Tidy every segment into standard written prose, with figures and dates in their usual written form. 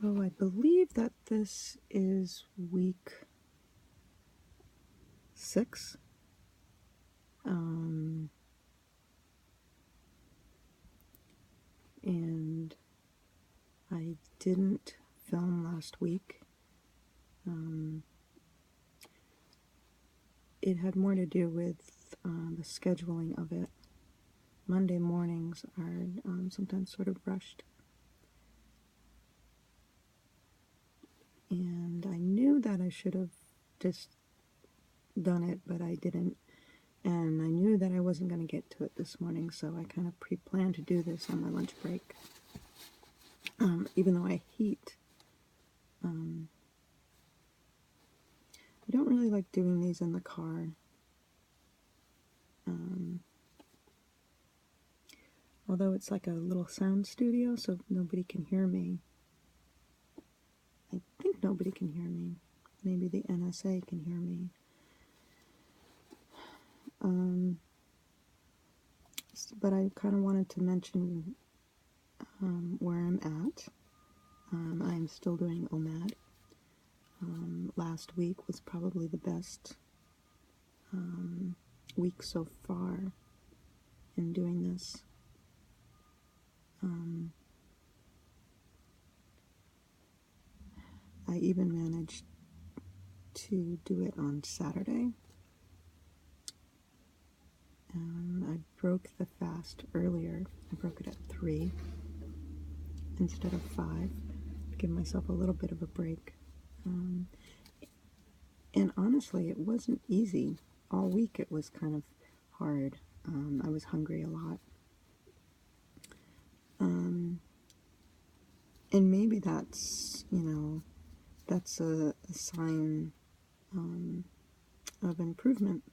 So I believe that this is week 6. And I didn't film last week. It had more to do with the scheduling of it. Monday mornings are sometimes sort of rushed. And I knew that I should have just done it, but I didn't. And I knew that I wasn't going to get to it this morning, so I kind of pre-planned to do this on my lunch break. Even though I hate, I don't really like doing these in the car. Although it's like a little sound studio, so nobody can hear me. I think nobody can hear me. Maybe the NSA can hear me. But I kind of wanted to mention where I'm at. I'm still doing OMAD. Last week was probably the best week so far in doing this. I even managed to do it on Saturday. I broke the fast earlier. I broke it at 3 instead of 5 to give myself a little bit of a break. And honestly, it wasn't easy. All week it was kind of hard. I was hungry a lot. And maybe that's, that's a sign of improvement.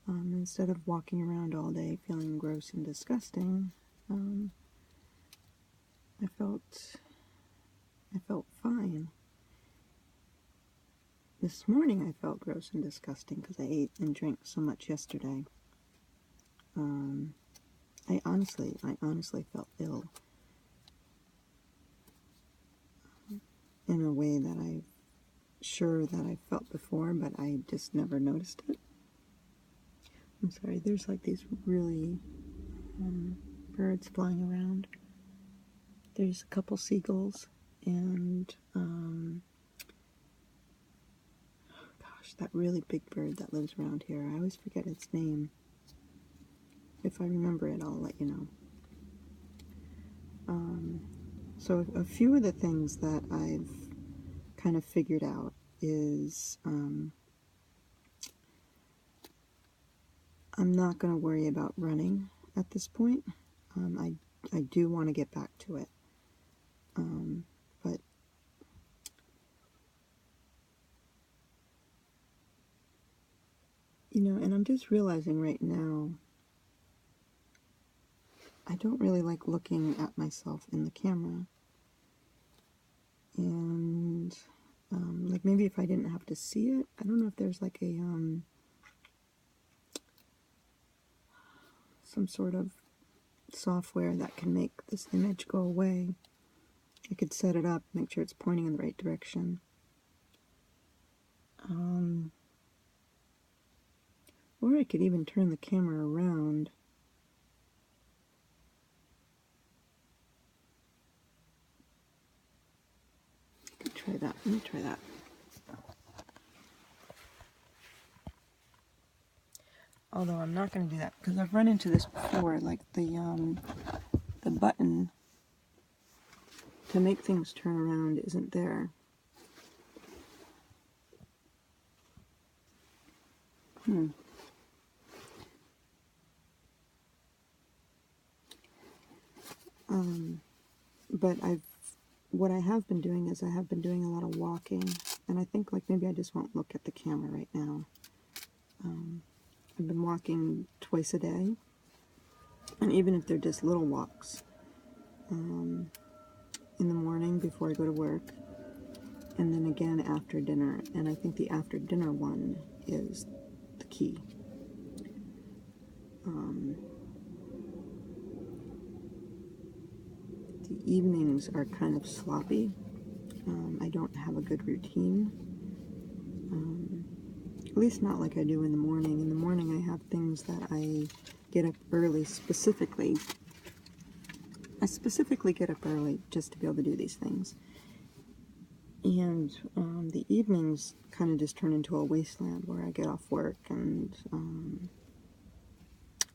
Instead of walking around all day feeling gross and disgusting, I felt fine. This morning I felt gross and disgusting because I ate and drank so much yesterday. I honestly felt ill in a way that I'm sure that I felt before, but I just never noticed it. I'm sorry, there's like these really birds flying around. There's a couple seagulls and gosh, that really big bird that lives around here. I always forget its name. If I remember it, I'll let you know. So a few of the things that I've kind of figured out is I'm not going to worry about running at this point. I do want to get back to it. But and I'm just realizing right now I don't really like looking at myself in the camera. And like maybe if I didn't have to see it, I don't know if there's like a some sort of software that can make this image go away. I could set it up, make sure it's pointing in the right direction. Or I could even turn the camera around. I could try that. Let me try that. Although I'm not going to do that because I've run into this before, like the button to make things turn around isn't there. But what I have been doing is I have been doing a lot of walking, and I think like maybe I just won't look at the camera right now. I've been walking twice a day, and even if they're just little walks, in the morning before I go to work, and then again after dinner, and I think the after dinner one is the key. the evenings are kind of sloppy. I don't have a good routine. At least not like I do in the morning. In the morning I have things that I get up early specifically. I specifically get up early just to be able to do these things. And the evenings kind of just turn into a wasteland where I get off work and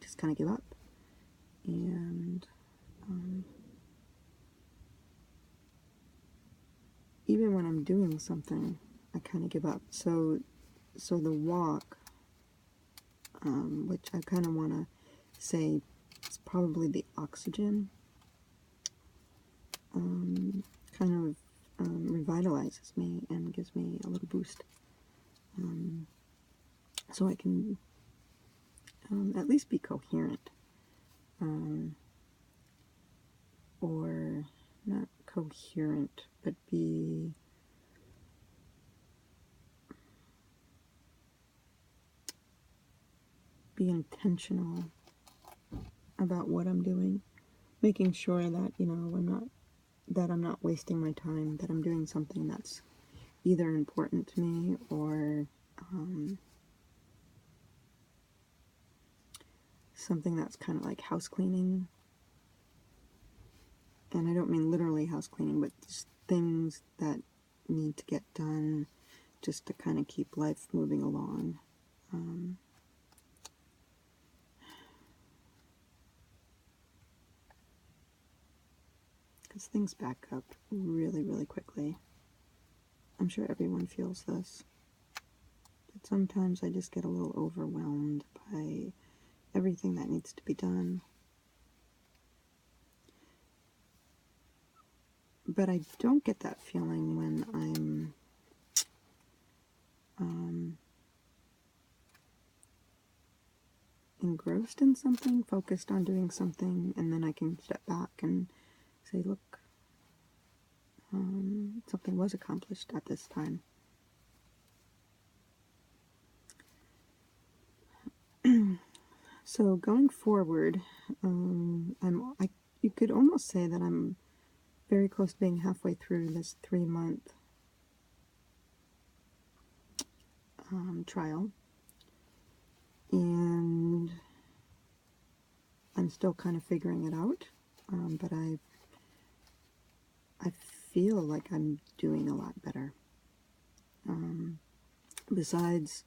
just kind of give up. And even when I'm doing something, I kind of give up. So the walk, which I kind of want to say is probably the oxygen, kind of revitalizes me and gives me a little boost. So I can at least be coherent. Or not coherent, but be intentional about what I'm doing, making sure that, you know, I'm not wasting my time, that I'm doing something that's either important to me or something that's kind of like house cleaning. And I don't mean literally house cleaning, but just things that need to get done just to kind of keep life moving along. Because things back up really, really quickly. I'm sure everyone feels this. But sometimes I just get a little overwhelmed by everything that needs to be done. But I don't get that feeling when I'm engrossed in something, focused on doing something, and then I can step back and say, look, something was accomplished at this time. So going forward, you could almost say that I'm very close to being halfway through this 3-month trial, and I'm still kind of figuring it out, but I feel like I'm doing a lot better. Besides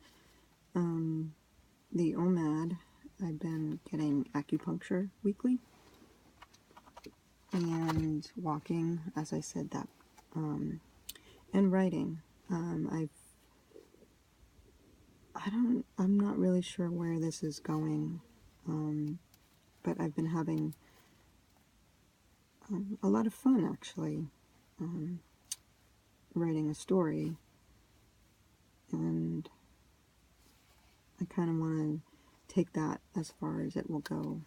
the OMAD, I've been getting acupuncture weekly and walking, as I said, that and writing. I'm not really sure where this is going, but I've been having a lot of fun, actually, writing a story, and I kind of want to take that as far as it will go,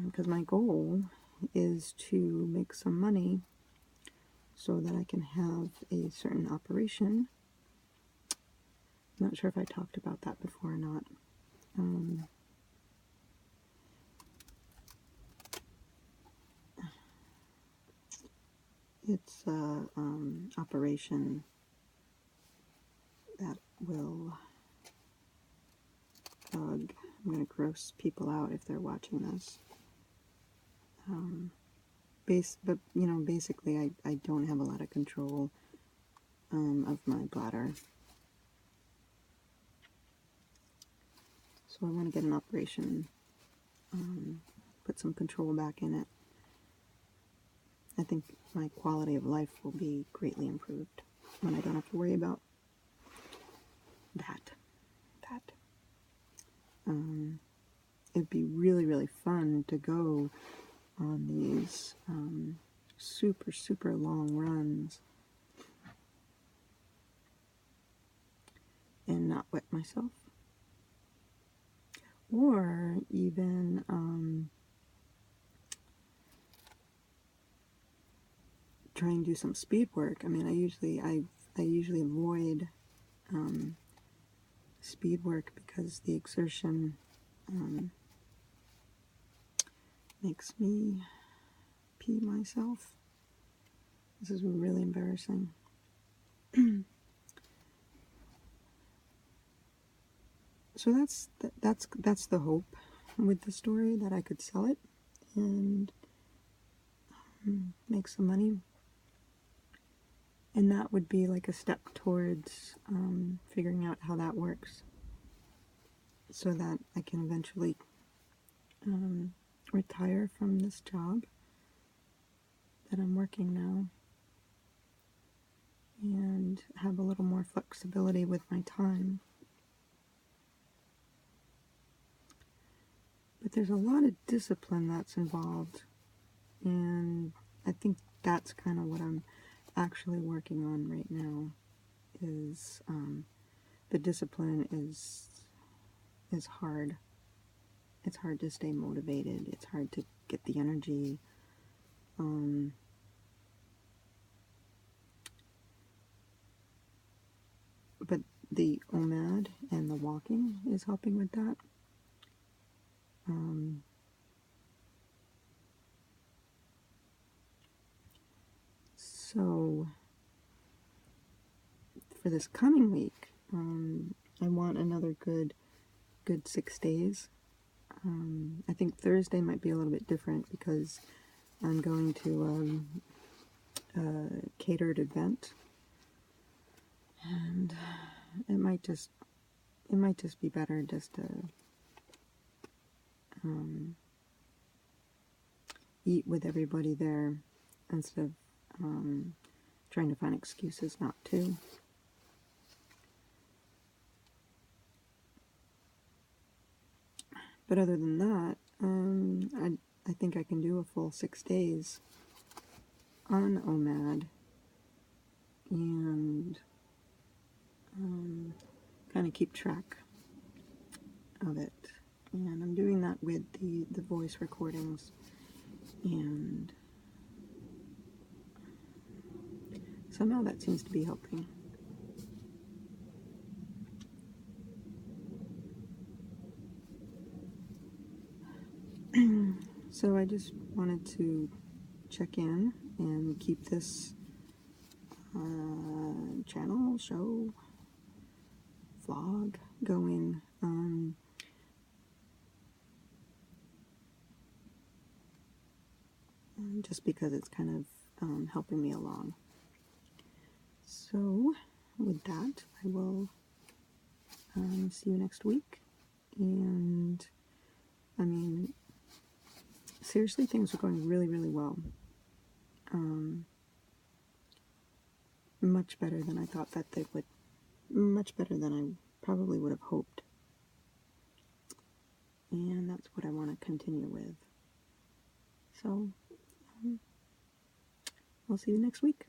because my goal is to make some money so that I can have a certain operation. I'm not sure if I talked about that before or not. It's an operation that will, I'm going to gross people out if they're watching this. But you know, basically I don't have a lot of control of my bladder. So I want to get an operation, put some control back in it. I think my quality of life will be greatly improved when I don't have to worry about that. It'd be really, really fun to go on these super, super long runs and not wet myself. Or even try and do some speed work. I mean, I usually avoid speed work because the exertion makes me repeat myself. This is really embarrassing. So that's the hope with the story, that I could sell it and make some money. And that would be like a step towards figuring out how that works, so that I can eventually retire from this job that I'm working now and have a little more flexibility with my time. But there's a lot of discipline that's involved, and I think that's kind of what I'm actually working on right now, is the discipline is hard. It's hard to stay motivated. It's hard to get the energy. But the OMAD and the walking is helping with that. So for this coming week, I want another good 6 days. I think Thursday might be a little bit different because I'm going to a catered event, and it might just be better just to eat with everybody there instead of trying to find excuses not to. But other than that, I think I can do a full 6 days on OMAD and kind of keep track of it. And I'm doing that with the voice recordings, and somehow that seems to be helping. So I just wanted to check in and keep this channel, show, vlog going. Just because it's kind of helping me along. So with that, I will see you next week. And I mean, seriously, things are going really, really well. Much better than I thought that they would. Much better than I probably would have hoped. And that's what I want to continue with. So, we'll see you next week.